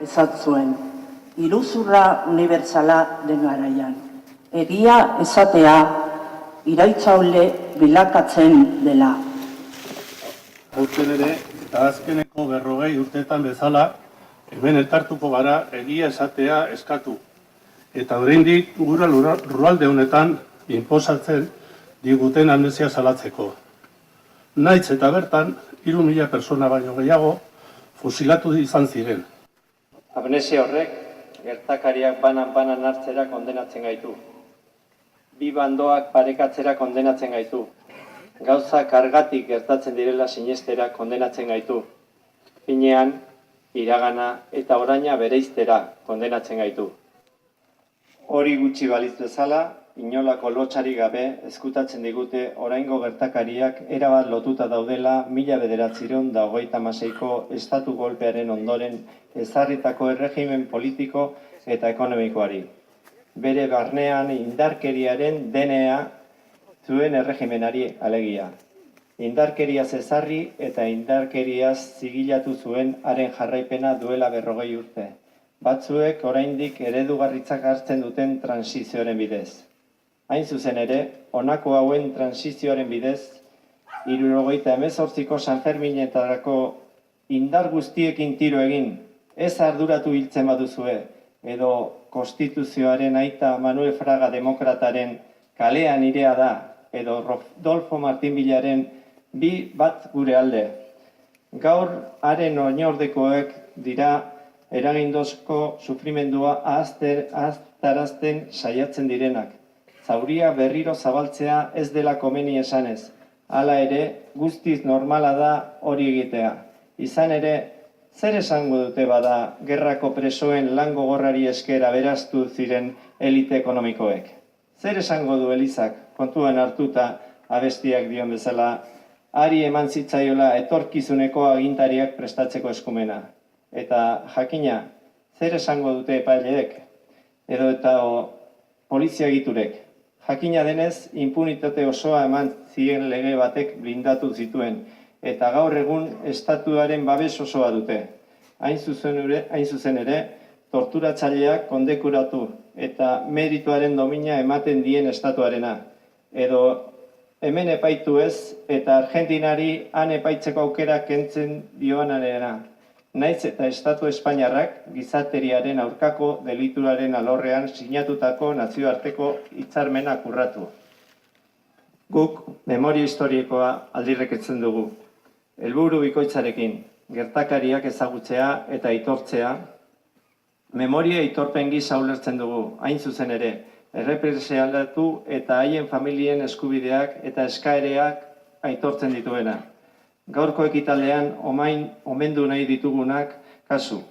Esat zuen, iruzurra unibertsala den garaian. Egia esatea iraitzaule bilakatzen dela. Aurten ere, eta azkeneko 40 urteetan bezala, hemen elkartuko gara egia esatea eskatu. Eta oraindik gura lurralde honetan inposatzen diguten amnesia salatzeko. Naitz eta bertan, 3.000 persona baino gehiago fusilatu izan ziren. Amnesia horrek, gertakariak banan hartzera kondenatzen gaitu. Bi bandoak parekatzera kondenatzen gaitu. Gauza kargatik gertatzen direla sinestera kondenatzen gaitu. Finean, iragana eta oraina bereiztera kondenatzen gaitu. Hori gutxi balitz bezala, inolako lotsarik gabe ezkutatzen digute oraingo gertakariak erabat lotuta daudela 1996ko estatu golpearen ondoren ezarritako erregimen politiko eta ekonomikoari. Bere barnean indarkeriaren DNA zuen erregimenari alegia. Indarkeriaz ezarri eta indarkeriaz zigilatu zuen haren jarraipena duela 40 urte. Batzuek oraindik eredugarritzak hartzen duten transizioaren bidez. Hain zuzen ere, honako hauen transizioaren bidez, 1978ko Sanferminetarako indar guztiekin tiro egin, ez arduratu hiltzen baduzue, edo Konstituzioaren aita Manuel Fraga demokrataren kalea nirea da, edo Rodolfo Martin Villaren bi bat gure alde. Gaur haren oinordekoek dira eragindozko sufrimendua ahaztarazten saiatzen direnak. Zauria berriro zabaltzea ez dela komeni esanez. Hala ere, guztiz normala da hori egitea. Izan ere, zer esango dute bada gerrako presoen lan gogorrari esker aberastu ziren elite ekonomikoek? Zer esango du Elizak, kontuan hartuta abestiak dion bezala, hari eman zitzaiola etorkizuneko agintariak prestatzeko eskumena? Eta jakina, zer esango dute epaileek? Edo eta polizia egiturek? Jakina denez, impunitate osoa eman zien lege batek blindatu zituen, eta gaur egun estatuaren babes osoa dute. Hain zuzen ere, torturatzaileak kondekuratu eta merituaren domina ematen dien estatuarena. Edo hemen epaitu ez eta Argentinari han epaitzeko aukera kentzen dioanarena. Naiz eta Estatu Espainiarrak gizateriaren aurkako delituraren alorrean sinatutako nazioarteko hitzarmenak urratu. Guk memoria historikoa aldirreketzen dugu. Helburu bikoitzarekin, gertakariak ezagutzea eta aitortzea, memoria aitorpen gisa ulertzen dugu, hain zuzen ere, errepresialatu eta haien familien eskubideak eta eskaereak aitortzen dituena. Gaurko ekitaldean omendu nahi ditugunak kasu.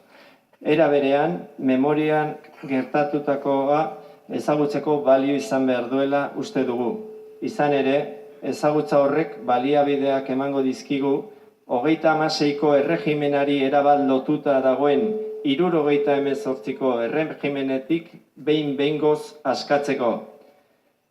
Era berean, memorian gertatutakoa ezagutzeko balio izan behar duela uste dugu. Izan ere, ezagutza horrek baliabideak emango dizkigu 36ko erregimenari erabat lotuta dagoen 78ko erregimenetik behin-behingoz askatzeko.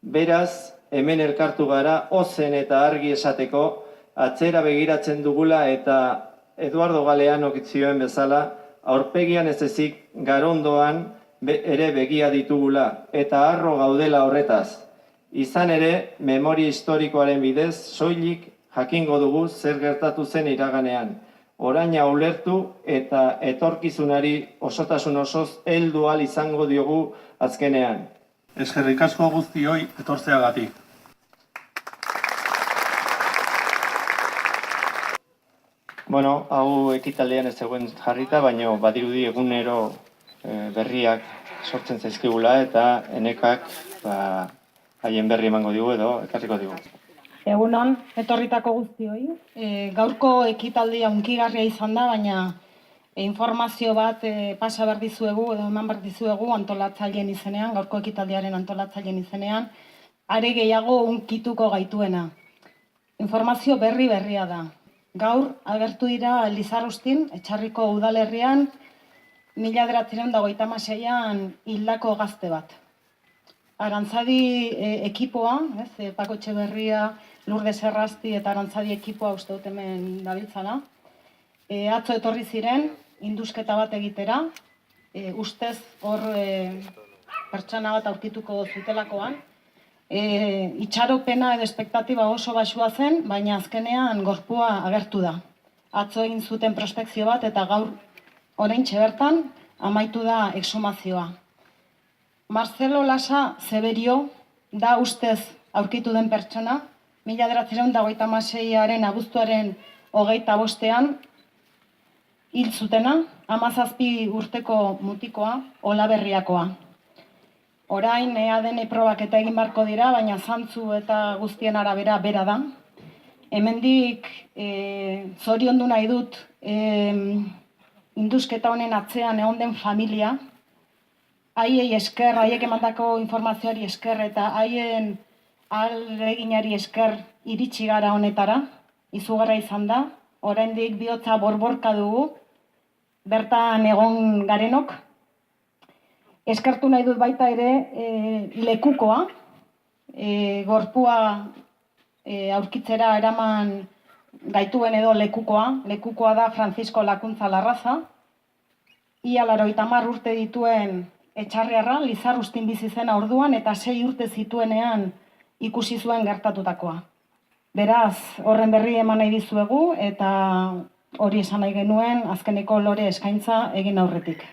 Beraz, hemen elkartu gara ozen eta argi esateko atzera begiratzen dugula eta Eduardo Galeanok zioen bezala aurpegian ez ezik garondoan ere begia ditugula eta harro gaudela horretaz. Izan ere, memoria historikoaren bidez, soilik jakingo dugu zer gertatu zen iraganean. Oraina ulertu eta etorkizunari osotasun osoz heldu ahal izango diogu azkenean. Eskerrik asko guztioi etortzeagatik. Bueno, hau ekitaldean ez zegoen jarrita, baina badirudi egunero berriak sortzen zaizkigula eta enekak haien berri emango digu edo ekarriko digu. Egunon, etorritako guztioi. Gaurko ekitaldia hunkigarria izan da, baina informazio bat pasa behar dizuegu edo eman behar dizuegu antolatzaileen izenean, gaurko ekitaldiaren antolatzaileen izenean, are gehiago hunkituko gaituena. Informazio berria da. Gaur agertu dira Lizarrustin, Etxarriko udalerrian, 1956an hildako gazte bat. Arantzadi ekipoa, Pako Etxeberria, Lourdes Errasti eta Arantzadi ekipoa uste dut hemen dabiltzala. Atzo etorri ziren, indusketa bat egitera, ustez hor pertsona bat aurkituko zutelakoan. Itxaropena edo espektatiba oso baxua zen, baina azkenean gorpua agertu da. Atzo egin zuten prospekzio bat eta gaur oraintxe bertan amaitu da exhumazioa. Marcelo Lasa Zeberio da ustez aurkitu den pertsona, 1956aren abuztuaren 25ean hil zutena, 17 urteko mutikoa, Olaberriakoa. Orain ADN probak eta egin barko dira, baina zantzu eta guztien arabera bera da. Hemendik zoriondu nahi dut indusketa honen atzean egon den familia, haiei esker, haiek emandako informazioari esker eta haien ahaleginari esker iritsi gara honetara, izugarra izan da, oraindik bihotza borborka dugu, bertan egon garenok. Eskertu nahi dut baita ere lekukoa, gorpua aurkitzera eraman gaituen edo lekukoa da Francisco Lakuntza Larraza, ia 80 urte dituen etxarriarra, Lizarrustin bizi zena orduan eta 6 urte zituenean ikusi zuen gertatutakoa. Beraz, horren berri eman nahi dizuegu eta hori esan nahi genuen azkeneko lore eskaintza egin aurretik.